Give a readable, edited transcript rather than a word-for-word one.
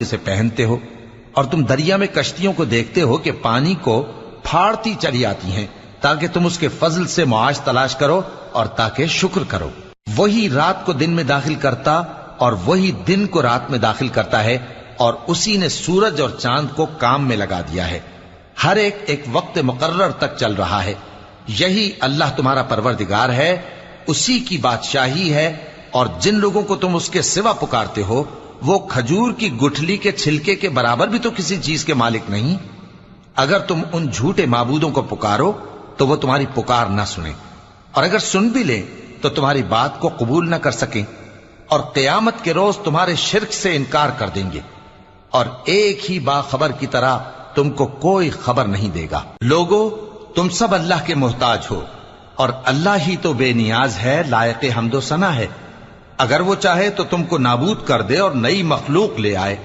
جسے پہنتے ہو، اور تم دریا میں کشتیوں کو دیکھتے ہو کہ پانی کو پھاڑتی چلی آتی ہیں تاکہ تم اس کے فضل سے معاش تلاش کرو اور تاکہ شکر کرو۔ وہی رات کو دن میں داخل کرتا اور وہی دن کو رات میں داخل کرتا ہے، اور اسی نے سورج اور چاند کو کام میں لگا دیا ہے، ہر ایک وقت مقرر تک چل رہا ہے۔ یہی اللہ تمہارا پروردگار ہے، اسی کی بادشاہی ہے، اور جن لوگوں کو تم اس کے سوا پکارتے ہو وہ کھجور کی گٹھلی کے چھلکے کے برابر بھی تو کسی چیز کے مالک نہیں۔ اگر تم ان جھوٹے معبودوں کو پکارو تو وہ تمہاری پکار نہ سنیں، اور اگر سن بھی لیں تو تمہاری بات کو قبول نہ کر سکیں، اور قیامت کے روز تمہارے شرک سے انکار کر دیں گے، اور ایک ہی باخبر کی طرح تم کو کوئی خبر نہیں دے گا۔ لوگو، تم سب اللہ کے محتاج ہو، اور اللہ ہی تو بے نیاز ہے، لائق حمد و ثنا ہے۔ اگر وہ چاہے تو تم کو نابود کر دے اور نئی مخلوق لے آئے،